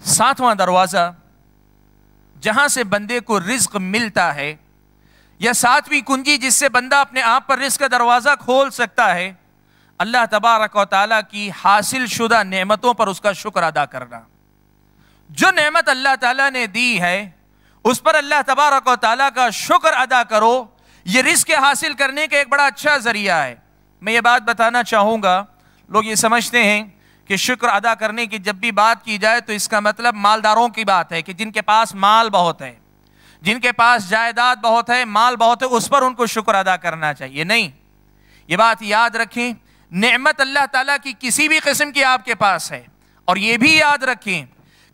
ساتواں دروازہ جہاں سے بندے کو رزق ملتا ہے، یا ساتویں کنجی جس سے بندہ اپنے آپ پر رزق کا دروازہ کھول سکتا ہے، اللہ تبارک و تعالیٰ کی حاصل شدہ نعمتوں پر اس کا شکر ادا کرنا۔ جو نعمت اللہ تعالیٰ نے دی ہے اس پر اللہ تبارک و تعالیٰ کا شکر ادا کرو، یہ رزق حاصل کرنے کا ایک بڑا اچھا ذریعہ ہے۔ میں یہ بات بتانا چاہوں گا، لوگ یہ سمجھتے ہیں کہ شکر ادا کرنے کی جب بھی بات کی جائے تو اس کا مطلب مالداروں کی بات ہے کہ جن کے پاس مال بہت ہے، جن کے پاس جائیداد بہت ہے، مال بہت ہے، اس پر ان کو شکر ادا کرنا چاہیے۔ نہیں، یہ بات یاد رکھیں، نعمت اللہ تعالیٰ کی کسی بھی قسم کی آپ کے پاس ہے، اور یہ بھی یاد رکھیں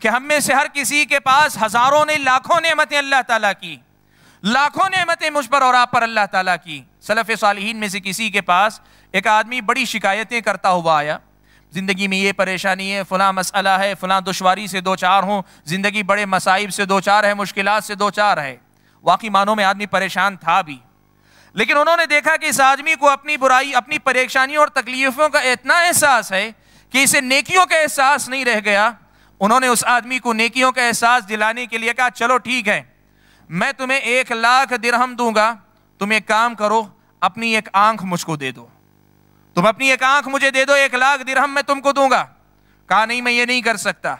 کہ ہم میں سے ہر کسی کے پاس ہزاروں نہیں لاکھوں نعمتیں اللہ تعالیٰ کی، لاکھوں نعمتیں مجھ پر اور آپ پر اللہ تعالیٰ کی۔ سلف صالحین میں سے کسی کے پاس ایک آدمی بڑی شکایتیں کرتا ہوا آیا، زندگی میں یہ پریشانی ہے، فلاں مسئلہ ہے، فلاں دشواری سے دو چار ہوں، زندگی بڑے مصائب سے دو چار ہے، مشکلات سے دو چار ہے۔ واقعی معنوں میں آدمی پریشان تھا بھی، لیکن انہوں نے دیکھا کہ اس آدمی کو اپنی برائی، اپنی پریشانیوں اور تکلیفوں کا اتنا احساس ہے کہ اسے نیکیوں کا احساس نہیں رہ گیا۔ انہوں نے اس آدمی کو نیکیوں کا احساس دلانے کے لیے کہا، چلو ٹھیک ہے، میں تمہیں 1,00,000 درہم دوں گا، تم ایک کام کرو، اپنی ایک آنکھ مجھ کو دے دو، تم اپنی ایک آنکھ مجھے دے دو، 1,00,000 درہم میں تم کو دوں گا۔ کہا نہیں، میں یہ نہیں کر سکتا۔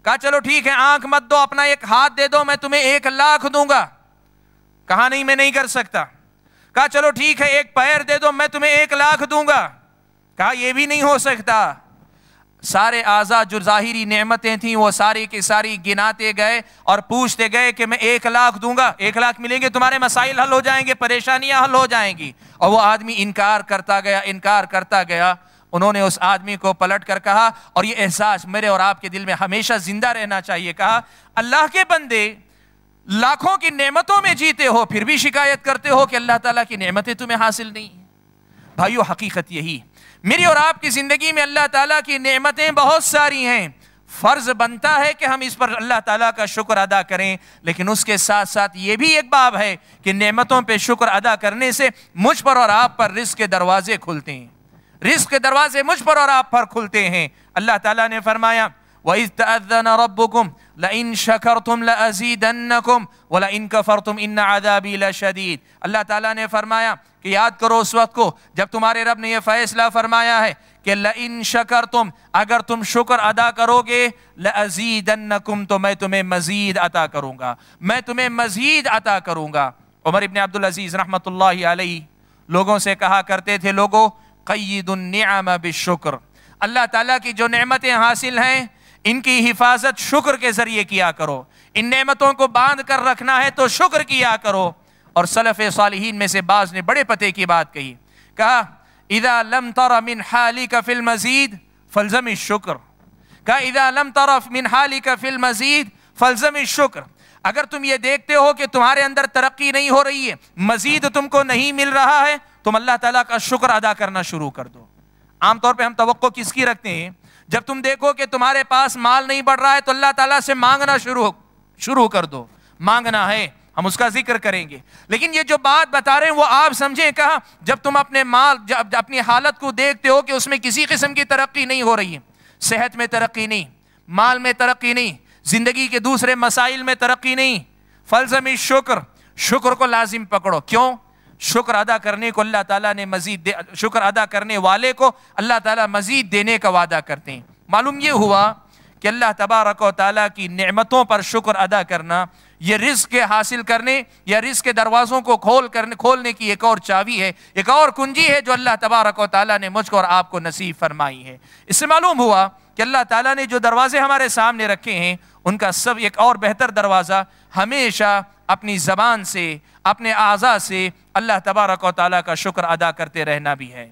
کہا چلو ٹھیک ہے، آنکھ مت دو، اپنا ایک ہاتھ دے دو، میں تمہیں 1,00,000 دوں گا۔ کہا نہیں، میں نہیں کر سکتا۔ کہا چلو ٹھیک ہے، ایک پیر دے دو، میں تمہیں 1,00,000 دوں گا۔ کہا یہ بھی نہیں ہو سکتا۔ سارے اعضاء جو ظاہری نعمتیں تھیں وہ ساری کی ساری گناتے گئے اور پوچھتے گئے کہ میں 1,00,000 دوں گا، 1,00,000 ملیں گے، تمہارے مسائل حل ہو جائیں گے، پریشانیاں حل ہو جائیں گی۔ اور وہ آدمی انکار کرتا گیا، انکار کرتا گیا۔ انہوں نے اس آدمی کو پلٹ کر کہا، اور یہ احساس میرے اور آپ کے دل میں ہمیشہ زندہ رہنا چاہیے، کہا اللہ کے بندے لاکھوں کی نعمتوں میں جیتے ہو، پھر بھی شکایت کرتے ہو کہ اللہ تعالیٰ کی نعمتیں تمہیں حاصل نہیں۔ بھائیو، حقیقت یہی، میری اور آپ کی زندگی میں اللہ تعالیٰ کی نعمتیں بہت ساری ہیں، فرض بنتا ہے کہ ہم اس پر اللہ تعالیٰ کا شکر ادا کریں، لیکن اس کے ساتھ ساتھ یہ بھی ایک باب ہے کہ نعمتوں پہ شکر ادا کرنے سے مجھ پر اور آپ پر رزق کے دروازے کھلتے ہیں، رزق کے دروازے مجھ پر اور آپ پر کھلتے ہیں۔ اللہ تعالیٰ نے فرمایا، وَإِذْ تَأَذَّنَ رَبُّكُمْ لَإِن شَكَرْتُمْ لَأَزِيدَنَّكُمْ وَلَإِن كَفَرْتُمْ إِنَّ عَذَابِي لَشَدِيدٌ۔ اللہ تعالیٰ نے فرمایا کہ یاد کرو اس وقت کو جب تمہارے رب نے یہ فیصلہ فرمایا ہے کہ لَإِن شَكَرْتُمْ، اگر تم شکر ادا کرو گے، لَأَزِيدَنَّكُمْ، تو میں تمہیں مزید عطا کروں گا، میں تمہیں مزید عطا کروں گا۔ عمر ابن عبدالعزیز رحمۃ اللہ علیہ لوگوں سے کہا کرتے تھے، لوگوں قید النعم بالشکر، اللہ تعالیٰ کی جو نعمتیں حاصل ہیں ان کی حفاظت شکر کے ذریعے کیا کرو، ان نعمتوں کو باندھ کر رکھنا ہے تو شکر کیا کرو۔ اور سلف صالحین میں سے بعض نے بڑے پتے کی بات کہی، کہا اذا لم تر من حالک فی المزید فالزم الشکر، کہا اذا لم تر من حالک فی المزید فالزم الشکر، اگر تم یہ دیکھتے ہو کہ تمہارے اندر ترقی نہیں ہو رہی ہے، مزید تم کو نہیں مل رہا ہے، تم اللہ تعالیٰ کا شکر ادا کرنا شروع کر دو۔ عام طور پہ ہم توقع کس کی رکھتے ہیں؟ جب تم دیکھو کہ تمہارے پاس مال نہیں بڑھ رہا ہے تو اللہ تعالیٰ سے مانگنا شروع کر دو، مانگنا ہے، ہم اس کا ذکر کریں گے۔ لیکن یہ جو بات بتا رہے ہیں وہ آپ سمجھیں، کہا جب تم اپنے مال، جب اپنی حالت کو دیکھتے ہو کہ اس میں کسی قسم کی ترقی نہیں ہو رہی ہے، صحت میں ترقی نہیں، مال میں ترقی نہیں، زندگی کے دوسرے مسائل میں ترقی نہیں، فالزم الشکر، شکر کو لازم پکڑو۔ کیوں؟ شکر ادا کرنے کو اللہ تعالیٰ نے مزید شکر ادا کرنے والے کو اللہ تعالیٰ مزید دینے کا وعدہ کرتے ہیں۔ معلوم یہ ہوا کہ اللہ تبارک و تعالیٰ کی نعمتوں پر شکر ادا کرنا یہ رزق کے حاصل کرنے یا رزق کے دروازوں کو کھولنے کی ایک اور چابی ہے، ایک اور کنجی ہے جو اللہ تبارک و تعالیٰ نے مجھ کو اور آپ کو نصیب فرمائی ہے۔ اس سے معلوم ہوا کہ اللہ تعالیٰ نے جو دروازے ہمارے سامنے رکھے ہیں ان کا سب ایک اور بہتر دروازہ ہمیشہ اپنی زبان سے، اپنے اعضاء سے اللہ تبارک و تعالیٰ کا شکر ادا کرتے رہنا بھی ہے۔